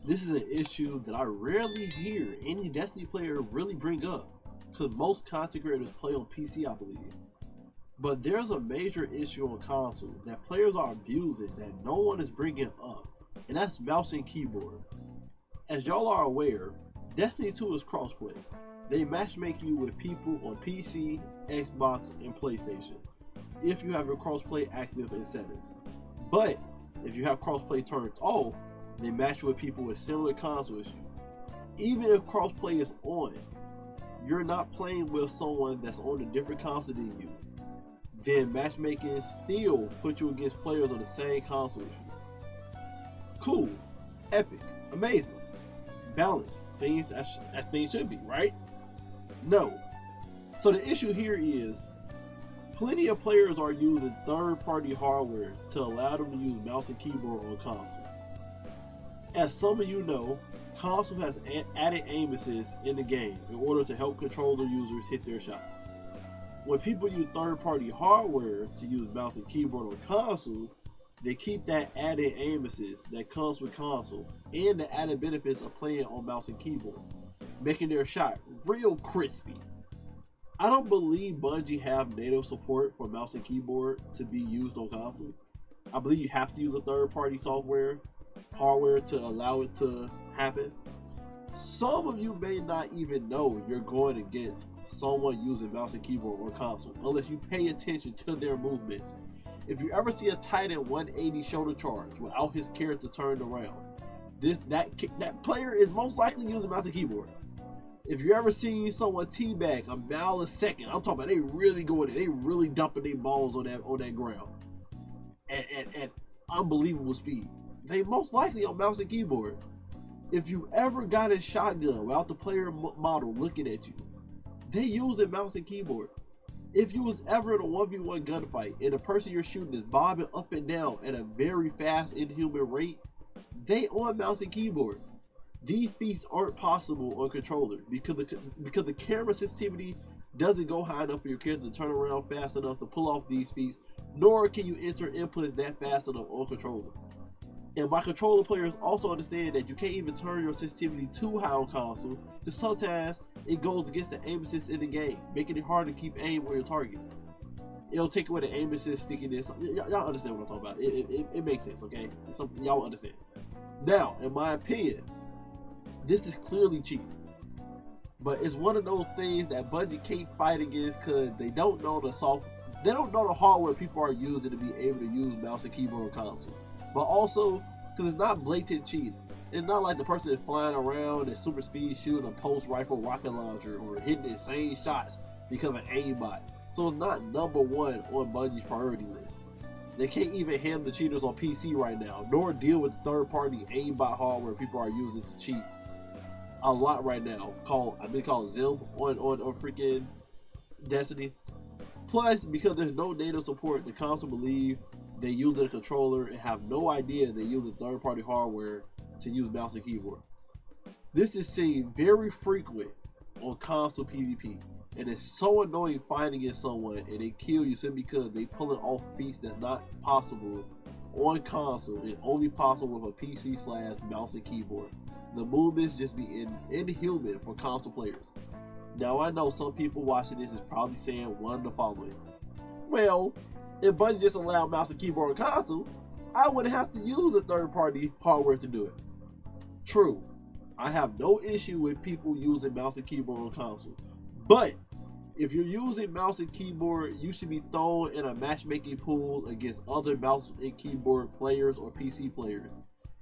This is an issue that I rarely hear any Destiny player really bring up, because most content creators play on PC, I believe. But there's a major issue on console that players are abusing that no one is bringing up, and that's mouse and keyboard. As y'all are aware, Destiny 2 is crossplay. They matchmake you with people on PC, Xbox, and PlayStation, if you have your crossplay active in settings. But if you have crossplay turned off, they match you with people with similar console issues. Even if crossplay is on, you're not playing with someone that's on a different console than you. Then matchmaking still puts you against players on the same console issue. Cool, epic, amazing, balanced, things as things should be, right? No. So the issue here is, plenty of players are using third-party hardware to allow them to use mouse and keyboard on console. As some of you know, console has added aim assist in the game in order to help controller users hit their shot. When people use third-party hardware to use mouse and keyboard on console, they keep that added aim assist that comes with console and the added benefits of playing on mouse and keyboard, making their shot real crispy. I don't believe Bungie have native support for mouse and keyboard to be used on console. I believe you have to use a third-party hardware to allow it to happen. Some of you may not even know you're going against someone using mouse and keyboard or console unless you pay attention to their movements. If you ever see a Titan 180 shoulder charge without his character turned around, that player is most likely using mouse and keyboard. If you ever see someone teabag a mile a second, I'm talking about they really going in, they really dumping their balls on that ground at unbelievable speed. They most likely on mouse and keyboard. If you ever got a shotgun without the player model looking at you, they use a mouse and keyboard. If you was ever in a 1v1 gunfight and the person you're shooting is bobbing up and down at a very fast inhuman rate, they on mouse and keyboard. These feats aren't possible on controller because the camera sensitivity doesn't go high enough for your character to turn around fast enough to pull off these feats, nor can you enter inputs that fast enough on controller. And my controller players also understand that you can't even turn your sensitivity too high on console, because sometimes it goes against the aim assist in the game, making it hard to keep aim where you're targeting. It'll take away the aim assist stickiness. Y'all understand what I'm talking about. It makes sense, okay? Y'all understand. Now, in my opinion, this is clearly cheating. But it's one of those things that Bungie can't fight against because they don't know the hardware people are using to be able to use mouse and keyboard on console. But also, because it's not blatant cheating. It's not like the person is flying around at super speed shooting a pulse rifle rocket launcher or hitting insane shots because of an aimbot. So it's not number one on Bungie's priority list. They can't even handle the cheaters on PC right now, nor deal with the third-party aimbot hardware people are using to cheat a lot right now. I think called Zim on freaking Destiny. Plus, because there's no native support, the console believe they use a controller and have no idea they use a third-party hardware to use mouse and keyboard. This is seen very frequent on console PvP, and it's so annoying fighting against someone and they kill you simply because they pulling off feats that's not possible on console and only possible with a PC/mouse and keyboard. The movements just be inhuman for console players. Now I know some people watching this is probably saying one of the following. Well, if Bungie just allowed mouse and keyboard on console, I wouldn't have to use a third-party hardware to do it. True, I have no issue with people using mouse and keyboard on console. But if you're using mouse and keyboard, you should be thrown in a matchmaking pool against other mouse and keyboard players or PC players.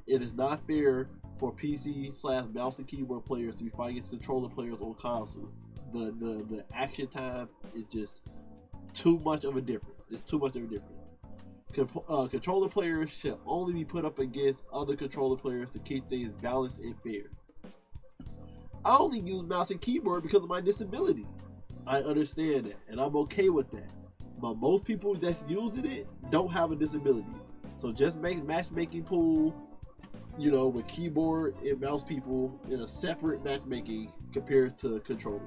It is not fair for PC/mouse and keyboard players to be fighting against controller players on console. The action time is just too much of a difference. It's too much of a difference. Controller players should only be put up against other controller players to keep things balanced and fair. I only use mouse and keyboard because of my disability. I understand that, and I'm okay with that. But most people that's using it don't have a disability. So just make matchmaking pool, with keyboard and mouse people in a separate matchmaking compared to controllers,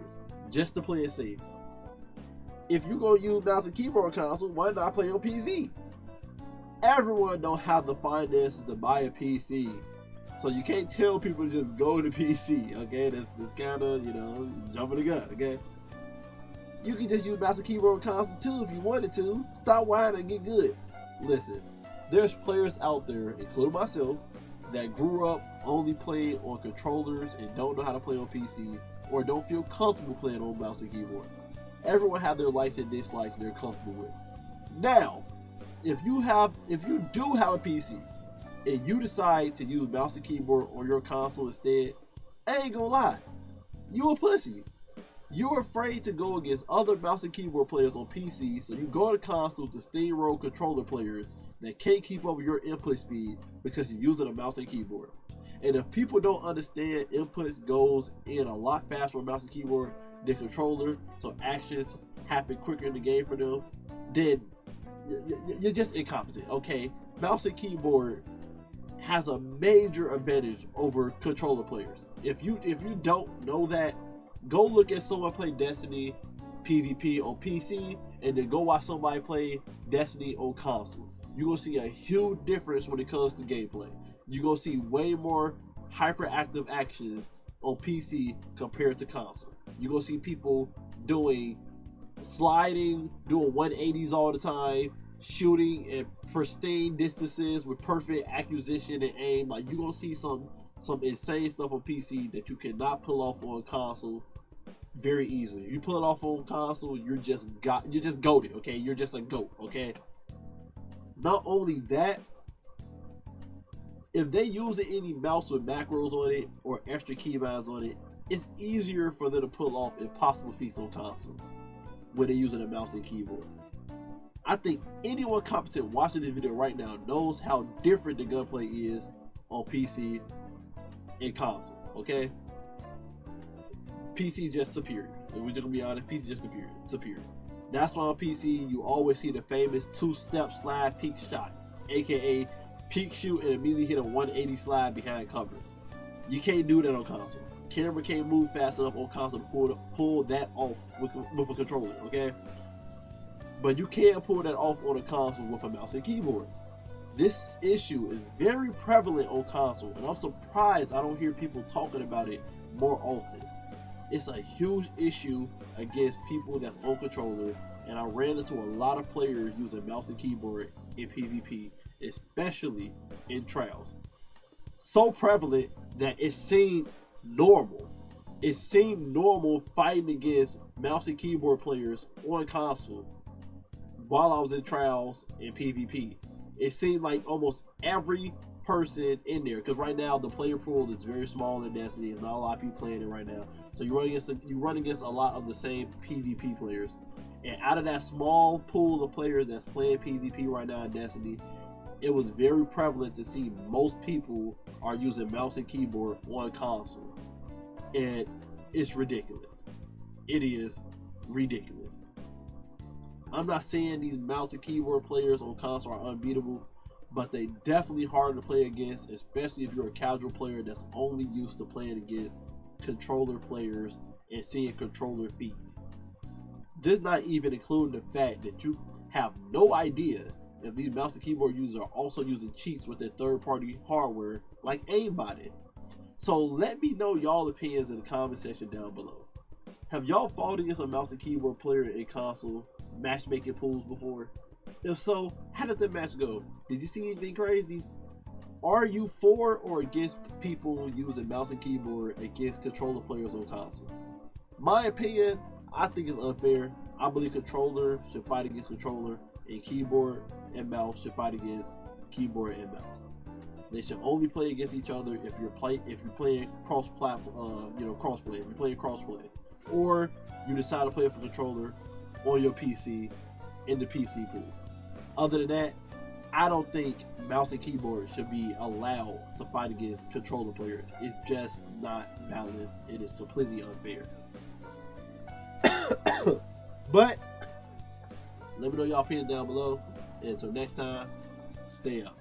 just to play it safe. If you're gonna use mouse and keyboard console, why not play on PC? Everyone don't have the finances to buy a PC So you can't tell people to just go to PC, okay? That's kind of, you know, jumping the gun, okay? You can just use mouse and keyboard console too if you wanted to. Stop whining and get good. Listen, there's players out there, including myself, that grew up only playing on controllers and don't know how to play on PC, or don't feel comfortable playing on mouse and keyboard. Everyone have their likes and dislikes they're comfortable with. Now, if you do have a PC and you decide to use mouse and keyboard on your console instead, I ain't gonna lie, you a pussy. You're afraid to go against other mouse and keyboard players on PC, so you go to console to steamroll controller players that can't keep up with your input speed because you're using a mouse and keyboard. And if people don't understand inputs goes in a lot faster on mouse and keyboard than controller, so actions happen quicker in the game for them, then you're just incompetent, okay? Mouse and keyboard has a major advantage over controller players. If you don't know that, go look at someone play Destiny PvP on PC and then go watch somebody play Destiny on console. You're going to see a huge difference when it comes to gameplay. You're going to see way more hyperactive actions on PC compared to console. You're going to see people doing sliding, doing 180s all the time, shooting at pristine distances with perfect acquisition and aim. Like, you're going to see some insane stuff on PC that you cannot pull off on console very easily. You pull it off on console, you're just goated, okay? You're just a goat, okay? Not only that, if they use any mouse with macros on it or extra keybinds on it, it's easier for them to pull off impossible feats on console when they're using a mouse and keyboard. I think anyone competent watching this video right now knows how different the gunplay is on PC and console, okay? PC just superior. And we're just gonna be honest, PC just superior. That's why on PC you always see the famous two-step slide peek shot, aka peek shoot and immediately hit a 180 slide behind cover. You can't do that on console. Camera can't move fast enough on console to pull that off with a controller, okay? But you can pull that off on a console with a mouse and keyboard. This issue is very prevalent on console, and I'm surprised I don't hear people talking about it more often. It's a huge issue against people that's on controller, and I ran into a lot of players using mouse and keyboard in PvP, especially in trials. So prevalent that it seemed normal. It seemed normal fighting against mouse and keyboard players on console while I was in trials in PvP. It seemed like almost every person in there, because right now the player pool is very small in Destiny. There's not a lot of people playing it right now, so you run against a lot of the same PvP players. And out of that small pool of players that's playing PvP right now in Destiny, it was very prevalent to see most people are using mouse and keyboard on console, and it's ridiculous. It is ridiculous. I'm not saying these mouse and keyboard players on console are unbeatable, but they definitely hard to play against, especially if you're a casual player that's only used to playing against controller players and seeing controller feats. This not even including the fact that you have no idea if these mouse and keyboard users are also using cheats with their third-party hardware like aimbotting. So let me know y'all opinions in the comment section down below. Have y'all fought against a mouse and keyboard player in console matchmaking pools before? If so, how did the match go? Did you see anything crazy? Are you for or against people using mouse and keyboard against controller players on console? My opinion, I think it's unfair. I believe controller should fight against controller, and keyboard and mouse should fight against keyboard and mouse. They should only play against each other if you're playing cross-platform, crossplay. If you're playing crossplay, or you decide to play for controller on your PC in the PC pool. Other than that, I don't think mouse and keyboard should be allowed to fight against controller players. It's just not balanced. It is completely unfair. But let me know y'all opinions down below. And until next time, stay up.